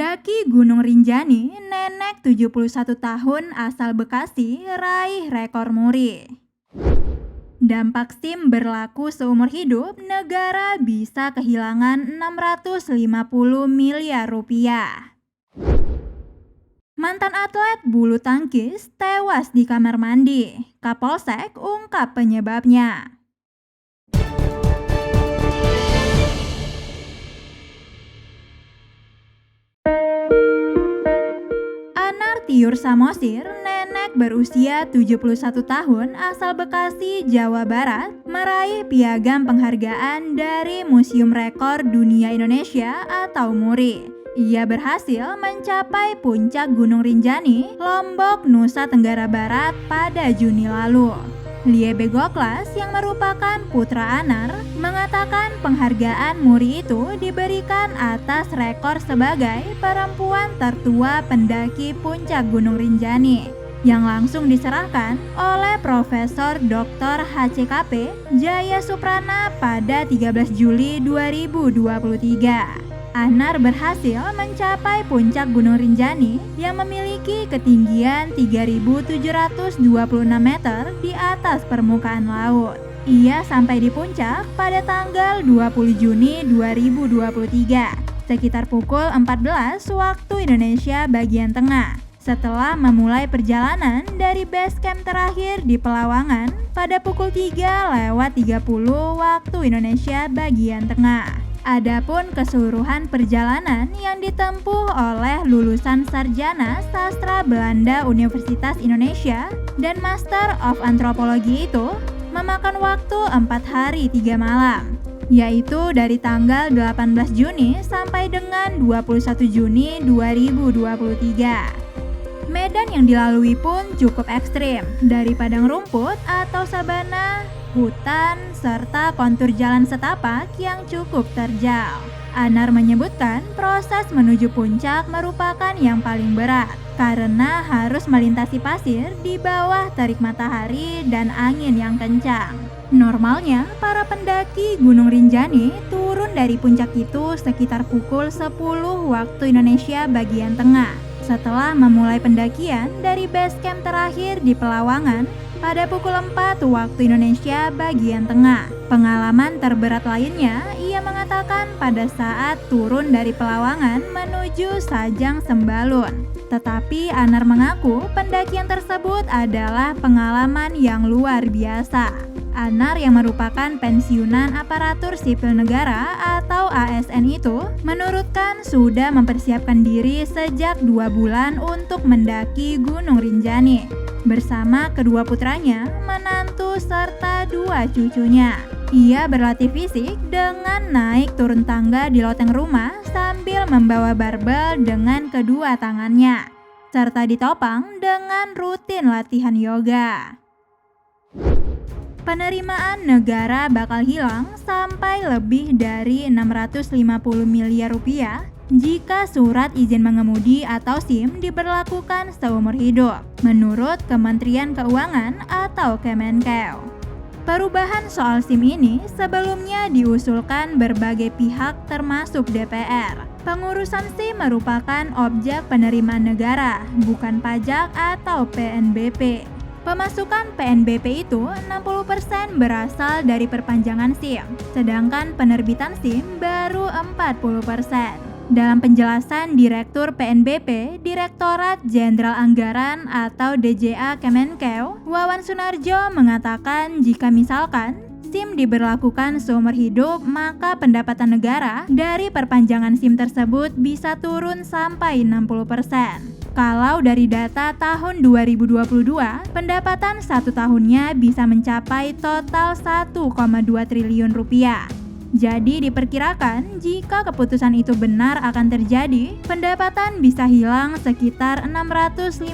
Pendaki Gunung Rinjani, nenek 71 tahun asal Bekasi, raih rekor muri. Dampak SIM berlaku seumur hidup, negara bisa kehilangan 650 miliar rupiah. Mantan atlet bulu tangkis tewas di kamar mandi. Kapolsek ungkap penyebabnya. Anar Tiur Samosir, nenek berusia 71 tahun asal Bekasi, Jawa Barat, meraih piagam penghargaan dari Museum Rekor Dunia Indonesia atau MURI. Ia berhasil mencapai puncak Gunung Rinjani, Lombok, Nusa Tenggara Barat pada Juni lalu. Lie Begoklas yang merupakan putra Anar mengatakan penghargaan MURI itu diberikan atas rekor sebagai perempuan tertua pendaki puncak Gunung Rinjani yang langsung diserahkan oleh Profesor Dr. HCKP Jaya Suprana pada 13 Juli 2023. Anar berhasil mencapai puncak Gunung Rinjani yang memiliki ketinggian 3.726 meter di atas permukaan laut. Ia sampai di puncak pada tanggal 20 Juni 2023, sekitar pukul 14 waktu Indonesia bagian tengah, setelah memulai perjalanan dari base camp terakhir di Pelawangan pada pukul 3:30 waktu Indonesia bagian tengah. Adapun keseluruhan perjalanan yang ditempuh oleh lulusan sarjana sastra Belanda Universitas Indonesia dan Master of Anthropology itu memakan waktu 4 hari 3 malam, yaitu dari tanggal 18 Juni sampai dengan 21 Juni 2023. Medan yang dilalui pun cukup ekstrim, dari padang rumput atau sabana, hutan, serta kontur jalan setapak yang cukup terjal. Anar menyebutkan proses menuju puncak merupakan yang paling berat karena harus melintasi pasir di bawah terik matahari dan angin yang kencang. Normalnya, para pendaki Gunung Rinjani turun dari puncak itu sekitar pukul 10 waktu Indonesia bagian tengah, setelah memulai pendakian dari base camp terakhir di Pelawangan pada pukul 4 waktu Indonesia bagian tengah. Pengalaman terberat lainnya, ia mengatakan pada saat turun dari Pelawangan menuju Sajang Sembalun. Tetapi Anar mengaku pendakian tersebut adalah pengalaman yang luar biasa. Anar yang merupakan pensiunan aparatur sipil negara atau ASN itu menurutkan sudah mempersiapkan diri sejak 2 bulan untuk mendaki Gunung Rinjani bersama kedua putranya, menantu, serta 2 cucunya. Ia berlatih fisik dengan naik turun tangga di loteng rumah sambil membawa barbel dengan kedua tangannya, serta ditopang dengan rutin latihan yoga. Penerimaan negara bakal hilang sampai lebih dari 650 miliar rupiah jika surat izin mengemudi atau SIM diberlakukan seumur hidup, menurut Kementerian Keuangan atau Kemenkeu. Perubahan soal SIM ini sebelumnya diusulkan berbagai pihak termasuk DPR. Pengurusan SIM merupakan objek penerimaan negara, bukan pajak atau PNBP. Pemasukan PNBP itu 60% berasal dari perpanjangan SIM, sedangkan penerbitan SIM baru 40%. Dalam penjelasan Direktur PNBP, Direktorat Jenderal Anggaran atau DJA Kemenkeu, Wawan Sunarjo mengatakan jika misalkan SIM diberlakukan seumur hidup, maka pendapatan negara dari perpanjangan SIM tersebut bisa turun sampai 60%. Kalau dari data tahun 2022, pendapatan 1 tahunnya bisa mencapai total 1,2 triliun rupiah. Jadi diperkirakan jika keputusan itu benar akan terjadi, pendapatan bisa hilang sekitar 650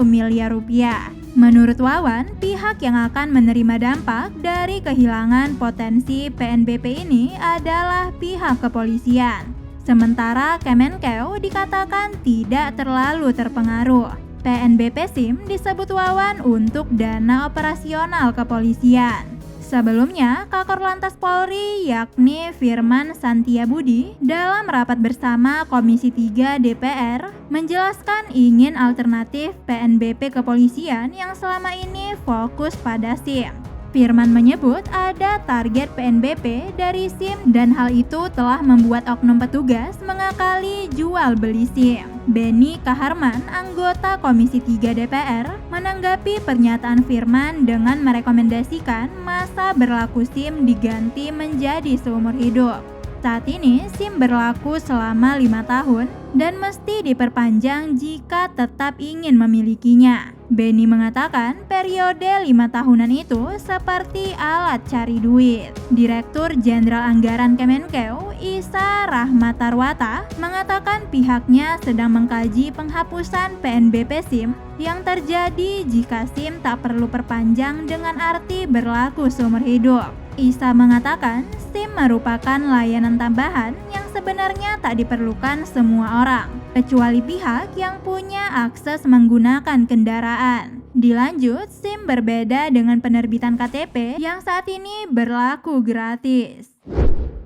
miliar rupiah. Menurut Wawan, pihak yang akan menerima dampak dari kehilangan potensi PNBP ini adalah pihak kepolisian. Sementara Kemenkeu dikatakan tidak terlalu terpengaruh. PNBP SIM disebut Wawan untuk dana operasional kepolisian. Sebelumnya, Kakor Lantas Polri yakni Firman Santiabudi dalam rapat bersama Komisi 3 DPR menjelaskan ingin alternatif PNBP kepolisian yang selama ini fokus pada SIM. Firman menyebut ada target PNBP dari SIM dan hal itu telah membuat oknum petugas mengakali jual beli SIM. Beni Kaharman, anggota Komisi 3 DPR, menanggapi pernyataan Firman dengan merekomendasikan masa berlaku SIM diganti menjadi seumur hidup. Saat ini SIM berlaku selama 5 tahun dan mesti diperpanjang jika tetap ingin memilikinya. Beni mengatakan periode 5 tahunan itu seperti alat cari duit. Direktur Jenderal Anggaran Kemenkeu, Isa Rahmatarwata, mengatakan pihaknya sedang mengkaji penghapusan PNBP SIM yang terjadi jika SIM tak perlu perpanjang dengan arti berlaku seumur hidup. Isa mengatakan SIM merupakan layanan tambahan yang sebenarnya tak diperlukan semua orang, kecuali pihak yang punya akses menggunakan kendaraan. Dilanjut, SIM berbeda dengan penerbitan KTP yang saat ini berlaku gratis.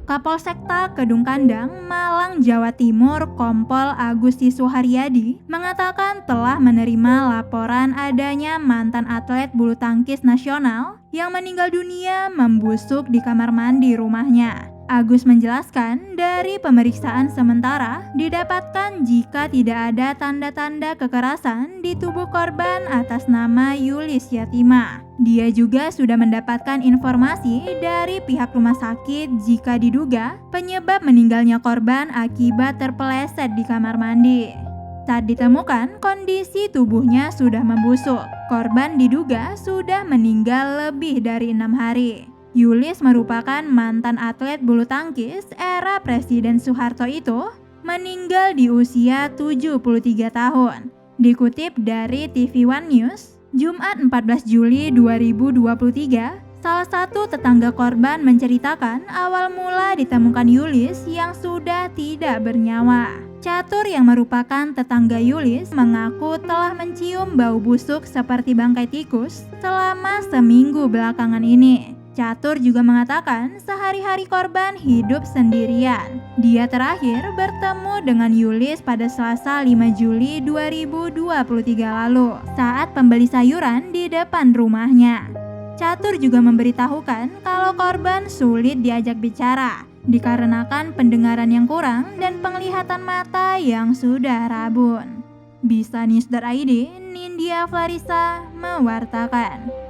Kapolsekta Kedung Kandang, Malang, Jawa Timur, Kompol Agusti Suharyadi mengatakan telah menerima laporan adanya mantan atlet bulu tangkis nasional yang meninggal dunia membusuk di kamar mandi rumahnya. Agus menjelaskan dari pemeriksaan sementara didapatkan jika tidak ada tanda-tanda kekerasan di tubuh korban atas nama Yulis Yatima. Dia juga sudah mendapatkan informasi dari pihak rumah sakit jika diduga penyebab meninggalnya korban akibat terpeleset di kamar mandi. Saat ditemukan, kondisi tubuhnya sudah membusuk. Korban diduga sudah meninggal lebih dari 6 hari. Yulis merupakan mantan atlet bulu tangkis era Presiden Soeharto itu, meninggal di usia 73 tahun. Dikutip dari TV One News, Jumat 14 Juli 2023, salah satu tetangga korban menceritakan awal mula ditemukan Yulis yang sudah tidak bernyawa. Catur yang merupakan tetangga Yulis mengaku telah mencium bau busuk seperti bangkai tikus selama seminggu belakangan ini. Catur juga mengatakan sehari-hari korban hidup sendirian. Dia terakhir bertemu dengan Yulis pada Selasa 5 Juli 2023 lalu saat pembeli sayuran di depan rumahnya. Catur juga memberitahukan kalau korban sulit diajak bicara dikarenakan pendengaran yang kurang dan penglihatan mata yang sudah rabun. Bisanews.id, Nindya Flarisa mewartakan.